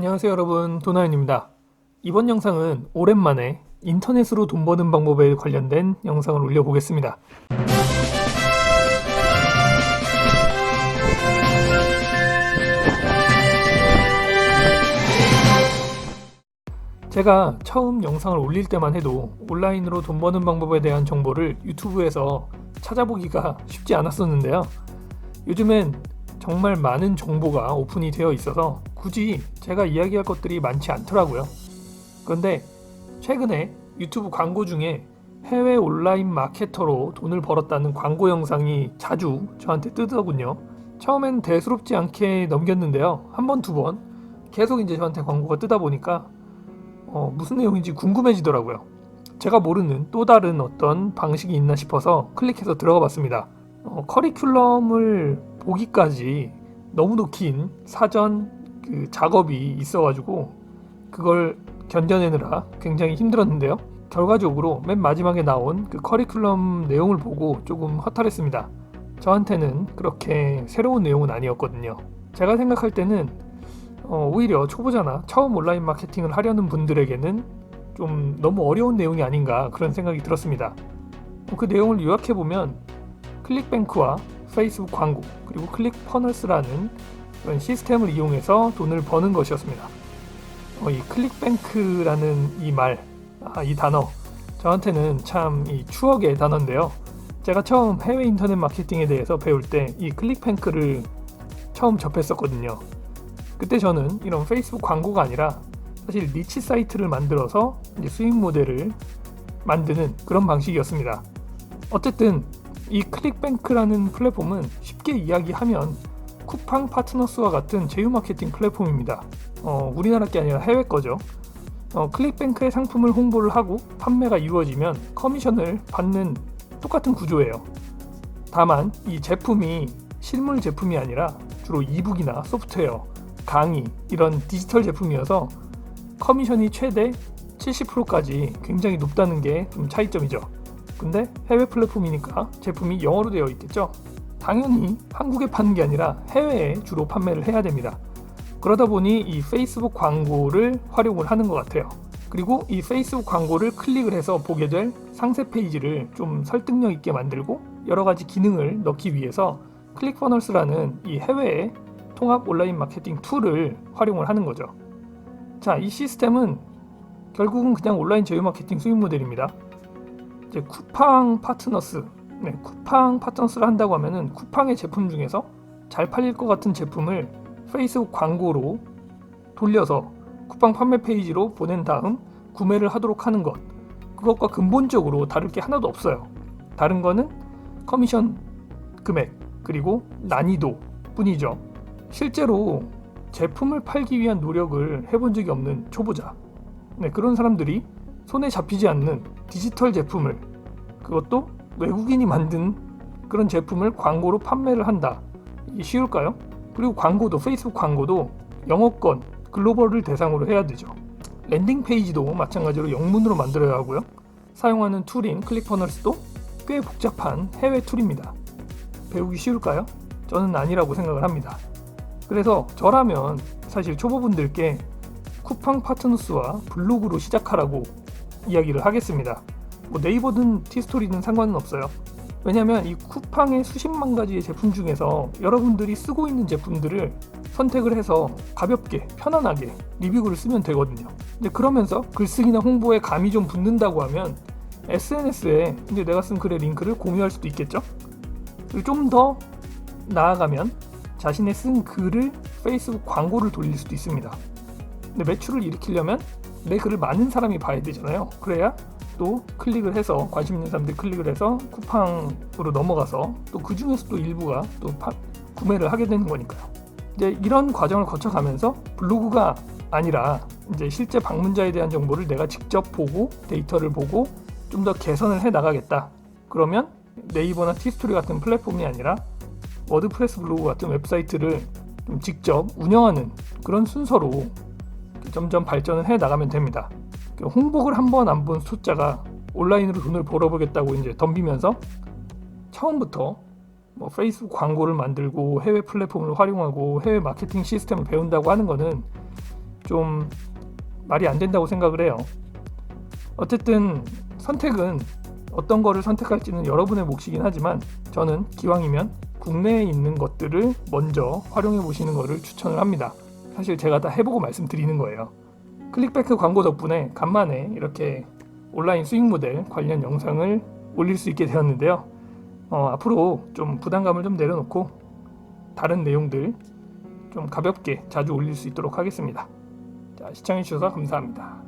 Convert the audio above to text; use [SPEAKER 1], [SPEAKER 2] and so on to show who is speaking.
[SPEAKER 1] 안녕하세요 여러분, 도나연입니다. 이번 영상은 오랜만에 인터넷으로 돈 버는 방법에 관련된 영상을 올려보겠습니다. 제가 처음 영상을 올릴 때만 해도 온라인으로 돈 버는 방법에 대한 정보를 유튜브에서 찾아보기가 쉽지 않았었는데요. 요즘엔 정말 많은 정보가 오픈이 되어 있어서 굳이 제가 이야기할 것들이 많지 않더라고요. 그런데 최근에 유튜브 광고 중에 해외 온라인 마케터로 돈을 벌었다는 광고 영상이 자주 저한테 뜨더군요. 처음엔 대수롭지 않게 넘겼는데요. 한 번, 두 번 계속 이제 저한테 광고가 뜨다 보니까 무슨 내용인지 궁금해지더라고요. 제가 모르는 또 다른 어떤 방식이 있나 싶어서 클릭해서 들어가 봤습니다. 커리큘럼을 보기까지 너무도 긴 사전 작업이 있어가지고 그걸 견뎌내느라 굉장히 힘들었는데요. 결과적으로 맨 마지막에 나온 그 커리큘럼 내용을 보고 조금 허탈했습니다. 저한테는 그렇게 새로운 내용은 아니었거든요. 제가 생각할 때는 오히려 초보자나 처음 온라인 마케팅을 하려는 분들에게는 좀 너무 어려운 내용이 아닌가 그런 생각이 들었습니다. 그 내용을 요약해보면 클릭뱅크와 페이스북 광고 그리고 클릭퍼널스라는 그런 시스템을 이용해서 돈을 버는 것이었습니다. 이 클릭뱅크라는 이 단어 저한테는 참 이 추억의 단어인데요. 제가 처음 해외 인터넷 마케팅에 대해서 배울 때 이 클릭뱅크를 처음 접했었거든요. 그때 저는 이런 페이스북 광고가 아니라 사실 니치 사이트를 만들어서 이제 수익 모델을 만드는 그런 방식이었습니다. 어쨌든 이 클릭뱅크라는 플랫폼은 쉽게 이야기하면 쿠팡 파트너스와 같은 제휴 마케팅 플랫폼입니다. 우리나라 게 아니라 해외 거죠. 클릭뱅크의 상품을 홍보를 하고 판매가 이루어지면 커미션을 받는 똑같은 구조예요. 다만 이 제품이 실물 제품이 아니라 주로 이북이나 소프트웨어, 강의 이런 디지털 제품이어서 커미션이 최대 70%까지 굉장히 높다는 게 좀 차이점이죠. 근데 해외 플랫폼이니까 제품이 영어로 되어 있겠죠. 당연히 한국에 파는 게 아니라 해외에 주로 판매를 해야 됩니다. 그러다 보니 이 페이스북 광고를 활용을 하는 것 같아요. 그리고 이 페이스북 광고를 클릭을 해서 보게 될 상세 페이지를 좀 설득력 있게 만들고 여러 가지 기능을 넣기 위해서 클릭퍼널스라는 이 해외의 통합 온라인 마케팅 툴을 활용을 하는 거죠. 자, 이 시스템은 결국은 그냥 온라인 제휴 마케팅 수익 모델입니다. 이제 쿠팡 파트너스를 한다고 하면은 쿠팡의 제품 중에서 잘 팔릴 것 같은 제품을 페이스북 광고로 돌려서 쿠팡 판매 페이지로 보낸 다음 구매를 하도록 하는 것, 그것과 근본적으로 다를 게 하나도 없어요. 다른 거는 커미션 금액 그리고 난이도 뿐이죠. 실제로 제품을 팔기 위한 노력을 해본 적이 없는 초보자, 그런 사람들이 손에 잡히지 않는 디지털 제품을, 그것도 외국인이 만든 그런 제품을 광고로 판매를 한다. 이게 쉬울까요? 그리고 광고도 페이스북 광고도 영어권 글로벌을 대상으로 해야 되죠. 랜딩 페이지도 마찬가지로 영문으로 만들어야 하고요. 사용하는 툴인 클릭퍼널스도 꽤 복잡한 해외 툴입니다. 배우기 쉬울까요? 저는 아니라고 생각을 합니다. 그래서 저라면 사실 초보분들께 쿠팡 파트너스와 블로그로 시작하라고 이야기를 하겠습니다. 네이버든 티스토리든 상관은 없어요. 왜냐하면 이 쿠팡의 수십만 가지의 제품 중에서 여러분들이 쓰고 있는 제품들을 선택을 해서 가볍게 편안하게 리뷰글을 쓰면 되거든요. 근데 그러면서 글쓰기나 홍보에 감이 좀 붙는다고 하면 SNS에 이제 내가 쓴 글의 링크를 공유할 수도 있겠죠. 그리고 좀 더 나아가면 자신의 쓴 글을 페이스북 광고를 돌릴 수도 있습니다. 근데 매출을 일으키려면 내 글을 많은 사람이 봐야 되잖아요. 그래야 또 클릭을 해서 관심 있는 사람들이 클릭을 해서 쿠팡으로 넘어가서 또 그 중에서 또 일부가 또 구매를 하게 되는 거니까요. 이제 이런 과정을 거쳐가면서 블로그가 아니라 이제 실제 방문자에 대한 정보를 내가 직접 보고 데이터를 보고 좀 더 개선을 해 나가겠다. 그러면 네이버나 티스토리 같은 플랫폼이 아니라 워드프레스 블로그 같은 웹사이트를 좀 직접 운영하는 그런 순서로 점점 발전을 해 나가면 됩니다. 홍보를 한 번 안 본 숫자가 온라인으로 돈을 벌어보겠다고 이제 덤비면서 처음부터 페이스북 광고를 만들고 해외 플랫폼을 활용하고 해외 마케팅 시스템을 배운다고 하는 거는 좀 말이 안 된다고 생각을 해요. 어쨌든 선택은 어떤 거를 선택할지는 여러분의 몫이긴 하지만 저는 기왕이면 국내에 있는 것들을 먼저 활용해 보시는 것을 추천을 합니다. 사실 제가 다 해보고 말씀드리는 거예요. 클릭뱅크 광고 덕분에 간만에 이렇게 온라인 수익 모델 관련 영상을 올릴 수 있게 되었는데요. 앞으로 좀 부담감을 좀 내려놓고 다른 내용들 좀 가볍게 자주 올릴 수 있도록 하겠습니다. 자, 시청해주셔서 감사합니다.